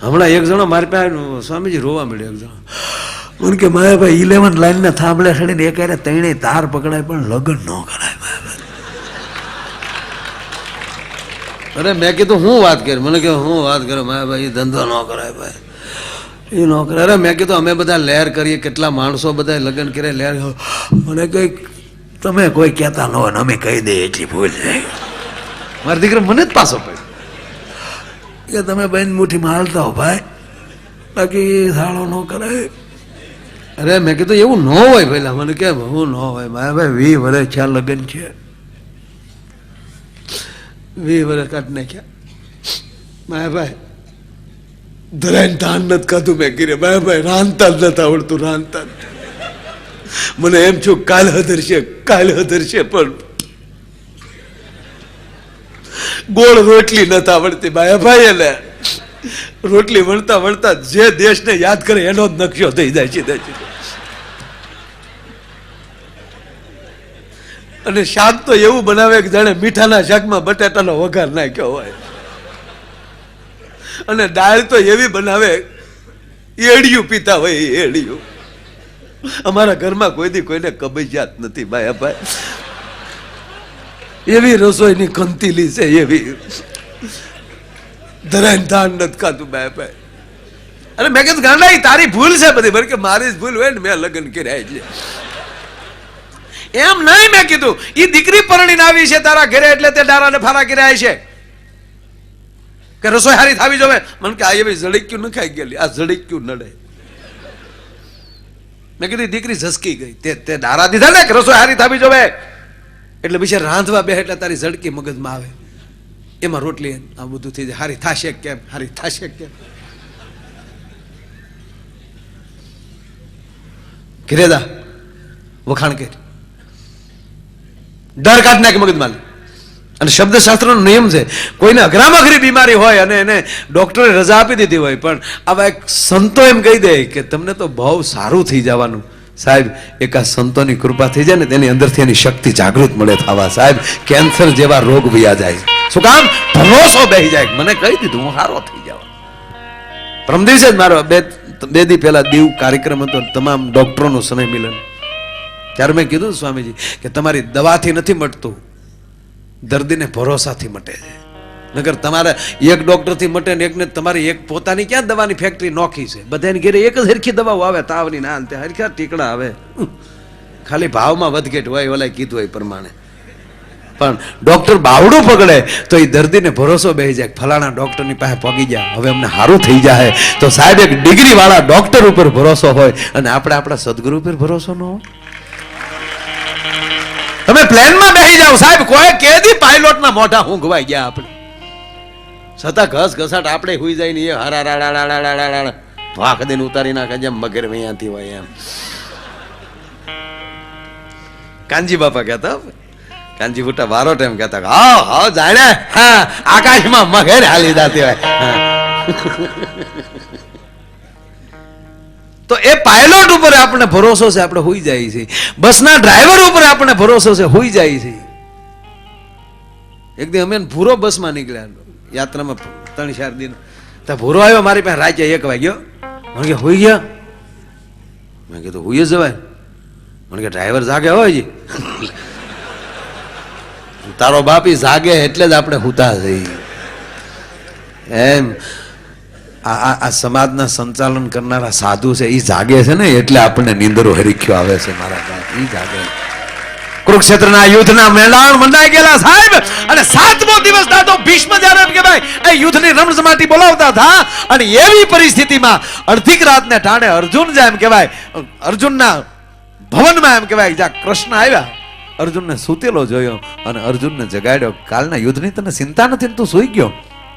હમણાં એક જણો મારી પાસે સ્વામીજી રોવા મળ્યો. એક જણો મને કે માયાભાઈ 11 લાઈનના થાંભલે ચડીને એક હારે ત્રણેય તાર પકડાય પણ લગ્ન ન કરાય માયાભાઈ. અરે મેં કીધું હું વાત કરી. મને કે હું વાત કરું માયાભાઈ, ધંધો ન કરાય ભાઈ, એ ન કરે. અરે મેં કીધું અમે બધા લહેર કરીએ, કેટલા માણસો બધા લગ્ન કરે લહેર. મને કંઈક તમે કોઈ કહેતા ન હોય ને અમે કહી દઈએ એટલી ભૂલ જાય. મારા દીકરા મને જ પાછો પડ્યો કે તમે બેન મુઠ્ઠીમાં હાલતા હો ભાઈ, બાકી સાળો ન કરાય. અરે મેં કીધું એવું ન હોય પહેલા. મને કેમ હું ન હોય માયાભાઈ, 20 વર્ષ થયા લગ્ન છે, 20 વર્ષ કાઢી નાખ્યા માયાભાઈ. ધરાઈને ધાન નથી ખાધું મેં કીધે માયાભાઈ, રાંધતા જ નથી આવડતું, રાંધતા જ. મને એમ છું કાલ હધરશે પણ ગોળ રોટલી નથી આવડતી માયાભાઈ. એટલે રોટલી વણતા વણતા જે દેશને યાદ કરે એનો જ નકશો થઈ જાય છે. અને શાક તો એવું બનાવે કે જાણે મીઠાના શાકમાં બટાટાનો વઘાર નાખ્યો હોય. અને દાળ તો એવી બનાવે એડિયું પીતા હોય એડિયું. અમારા ઘરમાં કોઈ દી કોઈને કબજિયાત નથી ભાઈ. એવી રસોઈની કંતીલી છે એવી. ધરાઈને ધાન નથી ખાતું ભાઈ. અરે મેં કીધું ગાંડા તારી ભૂલ છે બધી. બરાબર કે મારી જ ભૂલ હોય ને મેં લગ્ન કર્યા છે એમ નહીં. મેં કીધું એ દીકરી પરણીને આવી છે તારા ઘરે એટલે તે ડારાને ફારા કર્યા છે કે રસોઈ હારી થાવી જોવે. મને કે આ એવી ઝડક્યું ન ખાઈ ગયેલી, આ ઝડક્યું નડે. મેં કીધું દીકરી ઝસકી ગઈ, તે ડારા દીધા ને કે રસોઈ હારી થાવી જોવે એટલે પછી રાંધવા બે એટલે તારી ઝડકી મગજમાં આવે. એમાં રોટલી આ બધું થઈ જાય. હારી થાશે કેમ, હારી થાશે કેમ. ઘરેદા વખાણ કરી ડર કાઢ નાખે મગજમાં. અને શબ્દશાસ્ત્રનો નિયમ છે, કોઈને અઘરામાં અઘરી બીમારી હોય અને એને ડોક્ટરે રજા આપી દીધી હોય પણ આવા એક સંતો એમ કહી દે કે તમને તો બહુ સારું થઈ જવાનું. સાહેબ એક આ સંતોની કૃપા થઈ જાય ને તેની અંદરથી એની શક્તિ જાગૃત મળે થવા. સાહેબ કેન્સર જેવા રોગ વયા જાય. શું કામ? ભરોસો બેસી જાય. મને કહી દીધું હું સારો થઈ જાવ. પરમ દિવસે જ મારો બે દી પહેલા દીવ કાર્યક્રમ હતો, તમામ ડોક્ટરોનું સમય મિલન. ત્યારે મેં કીધું સ્વામીજી કે તમારી દવાથી નથી મટતું, દર્દીને ભરોસાથી મટે છે. નગર તમારે એક ડોક્ટરથી મટે ને એકને તમારી એક પોતાની ક્યાં દવાની ફેક્ટરી નોખી છે. બધાની ઘરે એક જ હરખી દવાઓ આવે, તાવની ના તે હરખા ટીકડા આવે, ખાલી ભાવમાં વધઘેટ હોય ઓલા કીધું હોય પ્રમાણે. પણ ડોક્ટર બાવડું પકડે તો એ દર્દીને ભરોસો બેસી જાય. ફલાણા ડોક્ટરની પાસે પગી જાય, હવે અમને સારું થઈ જાય. તો સાહેબ એક ડિગ્રી વાળા ડોક્ટર ઉપર ભરોસો હોય અને આપણે આપણા સદગુરુ ઉપર ભરોસો ન હોય. તમે પ્લેનમાં બેસી જાઓ સાહેબ, કોઈ કેદી પાયલોટના મોઢા ઊંઘવાઈ ગયા આપણે, છતાં ઘસ ઘસાટ આપણે હુઈ જાય ને એ હરારાડાડાડાડાડા વાંક દઈને ઉતારી નાખે જેમ મગર વૈયાથી હોય એમ. કાનજી બાપા કહેતા, કાનજી બુટ્ટા વારો ટાઈમ કહેતા હા હા જાણે હા આકાશમાં મગર હાલી જાતી હોય. તો એ પાયલોટ ઉપર આપણે ભરોસો છે, આપણે હોઈ જાય છે. બસના ડ્રાઈવર ઉપર આપણે ભરોસો છે, હોઈ જાય છે. એક દી અમે ભૂરો બસમાં નીકળ્યા યાત્રામાં 3-4 દિન. તો ભૂરો આવ્યો મારી પાસે રાતે 1 વાગ્યો. મને કે હોઈ ગયા? મેં કીધું હોઈ જ જવાય. મને કે ડ્રાઈવર જાગે હોય જી. તારો બાપી જાગે એટલે જ આપણે હુતા જઈએ એમ. આ સમાજના સંચાલન કરનારા સાધુ છે, એ જાગે છે ને એટલે આપણને નીંદરો હરીખ્યો આવે છે. મારા બાપ એ જાગે. કુરુક્ષેત્રના યુદ્ધના મેદાન મંડાઈ ગયેલા સાહેબ. અને 7મો દિવસ દાદો ભીષ્મ જ્યારે એમ કે ભાઈ એ યુદ્ધની રમઝમાટી બોલાવતા હતા અને એવી પરિસ્થિતિમાં અડધી રાતને ટાણે અર્જુન જેમ કહેવાય અર્જુનના ભવનમાં એમ કહેવાય જ્યાં કૃષ્ણ આવ્યા, અર્જુનને સૂતેલો જોયો અને અર્જુનને જગાડ્યો. કાલના યુદ્ધની તને ચિંતા નથી, તું સૂઈ ગયો,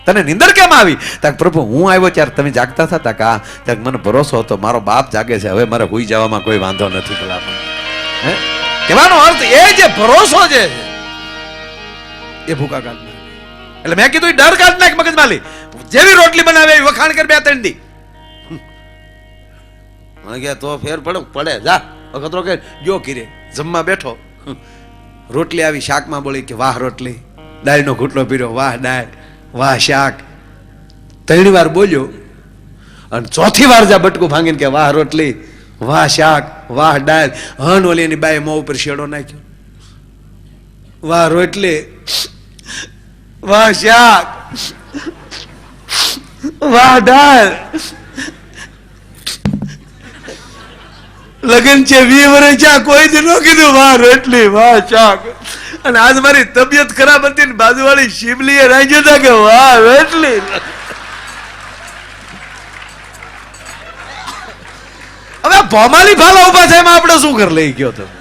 તને નીંદર કેમ આવી? તક પ્રભુ હું આવ્યો ત્યારે તમે જાગતા હતા. કા તક મને ભરોસો હતો મારો બાપ જાગે છે, હવે મારે હુઈ જવામાં કોઈ વાંધો નથી. પેલા હે કહેવાનો અર્થ એ જે ભરોસો છે એ ભૂકા કાઢ નાખે. એટલે મેં કીધું ડર કાઢ નાખ મગજમાં લી. જેવી રોટલી બનાવે એવી વખાણ કર 2-3 દી. મને કે તો ફેર પડે જા વખતરો કે જો કીરે જમવા બેઠો, રોટલી આવી શાકમાં બોલી કે વાહ રોટલી, દાળનો ઘૂંટલો પીર્યો વાહ દાળ, વાહ શાક. 3 વાર બોલ્યો અને ચોથી વાર જ્યાં બટકું ભાંગીને કે વાહ રોટલી, વાહ શાક, વાહ દાળ, હન ઓલી એની બાએ મોં ઉપર શેડો નાખ્યો, વાહ રોટલી, વાહ શાક, વાહ દાળ, લગન છે 20 વર્ષ જ્યાં કોઈ જ ન કીધું વાહ રોટલી, વાહ શાક. અને આજ મારી તબિયત ખરાબ હતી ને બાજુવાળી શિવલીએ રાખ્યો હતા કે વાહ રોટલી. હવે ભોમાલી ફાલા ઉભા થાય એમાં આપણે શું કર લઈ ગયો તમે?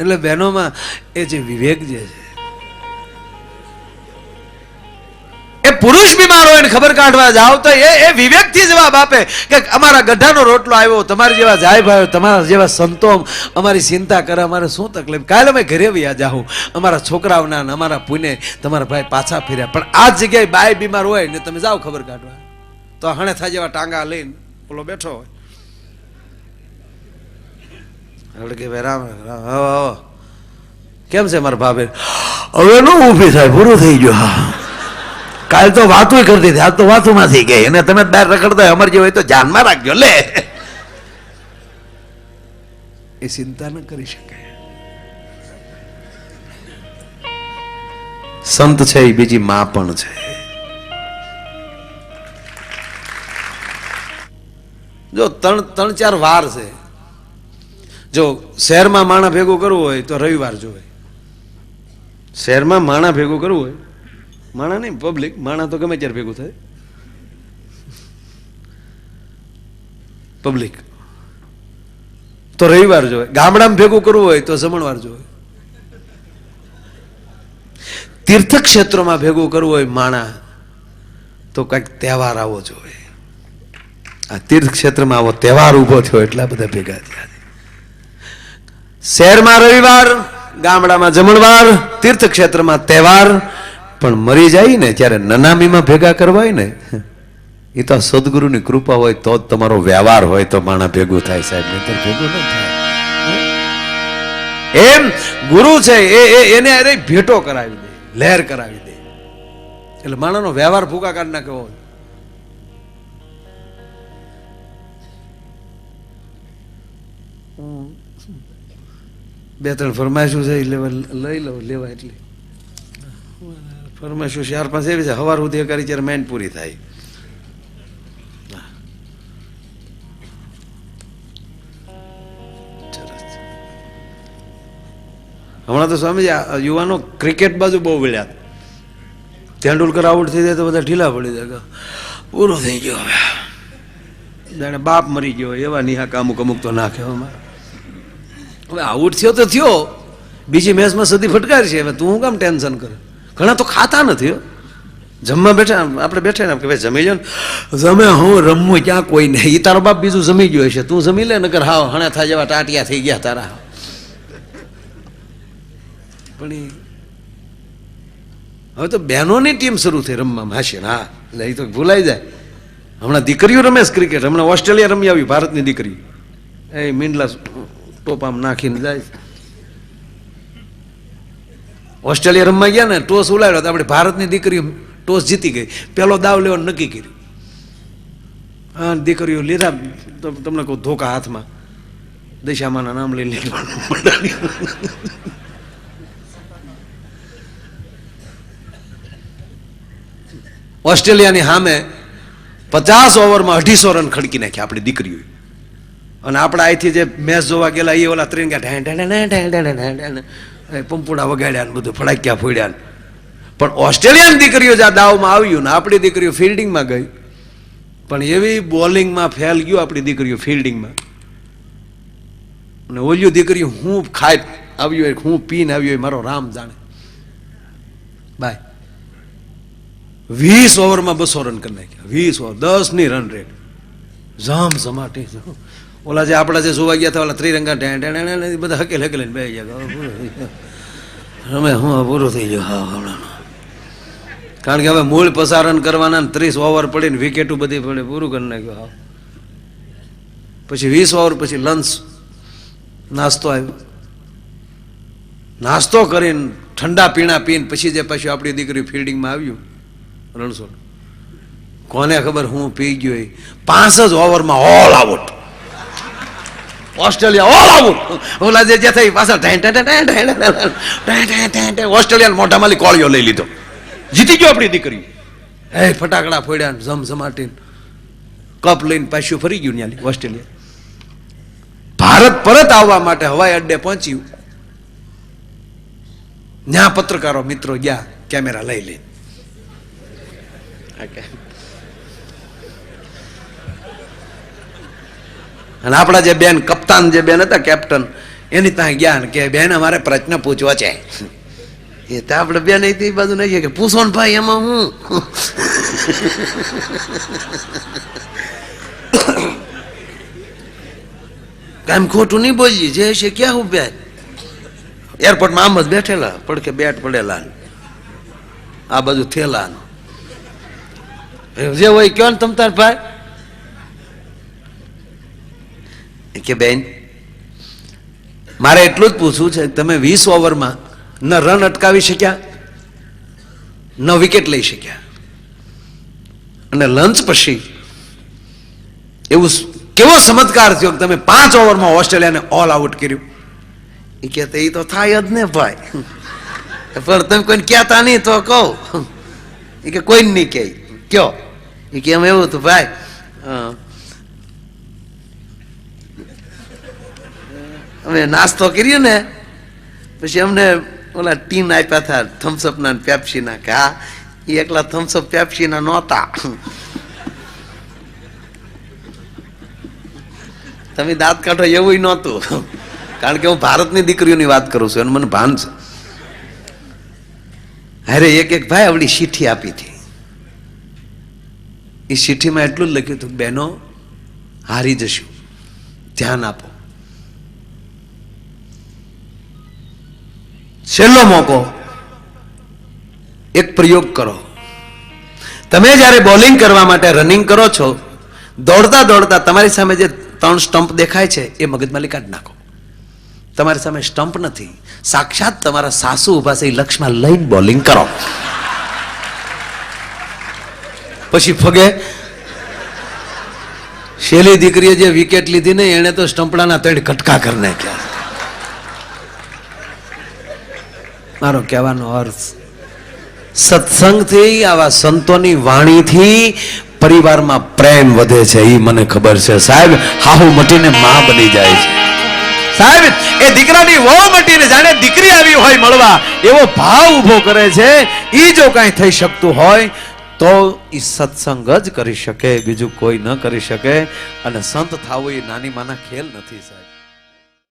એટલે બહેનોમાં એ જે વિવેક જે છે, એ પુરુષ બીમાર હોય ને ખબર કાઢવા જાવ તો એ વિવેક થી જવાબ આપે કે અમારા ગઢાનો રોટલો આવ્યો, તમારી જેવા જાય ભાઈ, તમારા જેવા સંતો અમારી ચિંતા કરે, અમારે શું તકલીફ, કાલે અમે ઘરે વ્યા જાઉં, અમારા છોકરાઓના ને અમારા પુણે તમારા ભાઈ પાછા ફર્યા. પણ આ જગ્યાએ બાય બીમાર હોય ને તમે જાઓ ખબર કાઢવા, તો હણે થાય જેવા ટાંગા લઈને ઓલો બેઠો હોય, કે ભાઈ રામ રામ, કેમ છે મારા ભાભી? હવે નો ઊભી થાય, પૂરું થઈ ગયું. હા, કાલ તો વાતું કરતી હતી, આજ તો વાતું માં થઈ ગઈ. અને તમે બહાર રખડતા અમર જે હોય તો ધ્યાનમાં રાખજો. લે, એ ચિંતા ન કરી શકે. સંત છે એ બીજી માં પણ છે. જો 3-4 વાર છે. જો શહેરમાં માણા ભેગું કરવું હોય તો રવિવાર જોવે. શહેરમાં માણા ભેગું કરવું હોય, માણા નહીં પબ્લિક, માણા તો ગમે ત્યારે ભેગું થાય, પબ્લિક તો રવિવાર જોવે. ગામડામાં ભેગું કરવું હોય તો જમણવાર જોવે. તીર્થ ક્ષેત્રોમાં ભેગું કરવું હોય માણા તો કઈક તહેવાર આવો જોવે. આ તીર્થ ક્ષેત્રમાં આવો તહેવાર ઉભો થયો એટલા બધા ભેગા થયા. શહેરમાં રવિવાર, ગામડામાં જમણવાર, તીર્થ ક્ષેત્રમાં તહેવાર. પણ મરી જાય ને ત્યારે નનામીમાં ભેગા કરવા હોય ને, એ તો સદગુરુની કૃપા હોય તો જ તમારો વ્યવહાર હોય તો માણા ભેગું થાય સાહેબ, નહીતર ભેગું ન થાય. એમ ગુરુ છે એને અરે ભેટો કરાવી દે, લહેર કરાવી દે, એટલે માણાનો વ્યવહાર ભૂકા કાઢ નાખે હોય. બે ત્રણ ફરમાઈશું છે લઈ લો, લેવા એટલી ફરમાઈશું 4-5 એવી છે, સવાર સુધી કરી ત્યારે માઇન્ડ પૂરી થાય. હમણાં તો સ્વામીજી યુવાનો ક્રિકેટ બાજુ બહુ વળ્યા. તેંડુલકર આઉટ થઈ જાય તો બધા ઢીલા પડી જાય, પૂરો થઈ ગયો. હવે જાણે બાપ મરી ગયો એવા નિહાક અમુક તો નાખે. હવે આઉટ થયો તો થયો, બીજી મેચમાં સદી ફટકારી છે. હવે તું હું કામ ટેન્શન કરે? ઘણા તો ખાતા નથી. જમવા બેઠા, આપણે બેઠા ને કે ભાઈ જમી લો ને, જમે હું રમવું ક્યાં કોઈ નહીં. એ તારો બાપ બીજું જમી ગયો હશે, તું જમી લે નકર હાવ હણા થાય જેવા ટાટિયા થઈ ગયા તારા. પણ હવે તો બહેનોની ટીમ શરૂ થઈ રમવામાં. હાશે હા, એટલે એ તો ભૂલાઈ જાય. હમણાં દીકરીઓ રમે છે ક્રિકેટ. હમણાં ઓસ્ટ્રેલિયા રમી આવી ભારતની દીકરી, એ મીંડલા ટોપામ નાખીને જાય. ઓસ્ટ્રેલિયા રમવા ગયા ને, ટોસ ઉલાડ્યો તો આપણી ભારતની દીકરીઓ ટોસ જીતી ગઈ. પેલો દાવ લેવાનું નક્કી કર્યું. હા, દીકરીઓ લીધા તો તમને કહું ધોકા હાથમાં, દશામાના નામ લઈ લેવાનું. ઓસ્ટ્રેલિયાની સામે 50 ઓવરમાં 250 રન ખડકી નાખ્યા આપણી દીકરીઓ. અને આપણે અહીંથી જે મેચ જોવા ગયેલા એ ઓલા ત્રિંગા પંપુડા વગાડ્યા ને બધું ફડાક્યા ફોડ્યા. પણ ઓસ્ટ્રેલિયાની દીકરીઓ જ્યાં દાવમાં આવ્યું ને આપણી દીકરીઓ ફિલ્ડિંગમાં ગઈ, પણ એવી બોલિંગમાં ફેલ ગયું આપણી દીકરીઓ ફિલ્ડિંગમાં. અને ઓલિયું દીકરીઓ હું ખાઈ આવ્યું હોય, હું પીને આવ્યું હોય, મારો રામ જાણે. બાય 20 ઓવરમાં 200 રન કરી નાખ્યા. 20 ઓવર 10ની રન રેટ જામ જમાટી. ઓલા જે આપણા જે જોવા ગયા હતા ઓલા ત્રિરંગા બધા હકેલ હકેલીને બે ગયા. અમે હું પૂરું થઈ ગયું. હા હમણાં, કારણ કે હવે મૂળ પસારણ કરવાના 30 ઓવર પડીને વિકેટો બધી પડે, પૂરું કરી નાખ્યું. હા, પછી 20 ઓવર પછી લંચ નાસ્તો આવ્યો. નાસ્તો કરીને ઠંડા પીણા પીને પછી જે પાછું આપણી દીકરી ફિલ્ડિંગમાં આવ્યું રણછોડ, કોને ખબર હું પી ગયો, 5 જ ઓવરમાં all out, Australia all out. ઓલા જે થઈ પાછા ઓસ્ટ્રેલિયા મોઢા માલી કોળિયો લઈ લીધો, જીતી ગયો આપણી દીકરી. હે ફટાકડા ફોડ્યા, ઝમઝમાટીને કપ લઈને પાછું ફરી ગયું ત્યાં ઓસ્ટ્રેલિયા. ભારત પરત આવવા માટે હવાઈ અડ્ડે પહોંચ્યું, ત્યાં પત્રકારો મિત્રો ગયા કેમેરા લઈ લઈને. અને આપણા જે બેન કપ્તાન જે બેન હતા કેપ્ટન, એની ત્યાં ગયા કે બેન અમારે પ્રશ્ન પૂછવો છે. એ તો આપણે બેન એ બાજુ નહીં કે પૂછો ને ભાઈ, એમાં હું કામ ખોટું નહીં બોલીએ, જે છે ક્યાં હું બેન એરપોર્ટમાં આમ જ બેઠેલા, પડકે બેટ પડેલા, આ બાજુ થેલા, જે હોય કયો ને તમ તાર ભાઈ કે બેન મારે એટલું જ પૂછવું છે, તમે 20 ઓવરમાં ન રન અટકાવી શક્યા, ન વિકેટ લઈ શક્યા, અને લંચ પછી એવું કેવો ચમત્કાર થયો કે તમે 5 ઓવરમાં ઓસ્ટ્રેલિયાને ઓલ આઉટ કર્યું. એ કહેતા એ તો થાય જ ને ભાઈ, પણ તમે કોઈને કહેતા નહીં તો કહો. એ કે કોઈ નહીં કહે, કયો. એ કે એમ એવું હતું ભાઈ, અમે નાસ્તો કર્યો ને પછી અમને ઓલા ટીન આપ્યા હતા થમ્સઅપ ના પેપ્સી ના, કે હા એ એકલા થમ્સઅપ પેપ્સી ના નહોતા, તમે દાંત કાઢો એવું નહોતું. કારણ કે હું ભારતની દીકરીઓની વાત કરું છું, એનું મને ભાન છે. અરે એક ભાઈ આવડી ચીઠી આપી હતી, એ ચીઠીમાં એટલું જ લખ્યું હતું, બહેનો હારી જશું, ધ્યાન આપો, છેલ્લો મોકો, એક પ્રયોગ કરો. તમે જ્યારે બોલિંગ કરવા માટે રનિંગ કરો છો, દોડતા દોડતા તમારી સામે જે 3 સ્ટમ્પ દેખાય છે એ મગજમાંથી કાઢી નાખો. તમારી સામે સ્ટમ્પ નથી, સાક્ષાત તમારા સાસુ ઉભા છે, એ લક્ષમાં લઈને બોલિંગ કરો. પછી ફગે શેલી દીકરીએ જે વિકેટ લીધી ને એને તો સ્ટમ્પડાના 3 કટકા કરી નાખ્યા. મારો કહેવાનો અર્થ, સત્સંગથી, આવા સંતોની વાણીથી પરિવારમાં પ્રેમ વધે છે, એ મને ખબર છે સાહેબ. હાહુ મટીને માં બની જાય છે સાહેબ. એ દીકરાની વહુ મટીને જાણે દીકરી આવી હોય મળવા એવો ભાવ ઉભો કરે છે. એ જો કાંઈ થઈ શકતું હોય તો એ સત્સંગ જ કરી શકે, બીજું કોઈ ન કરી શકે. અને સંત થવું એ નાની માના ખેલ નથી સાહેબ.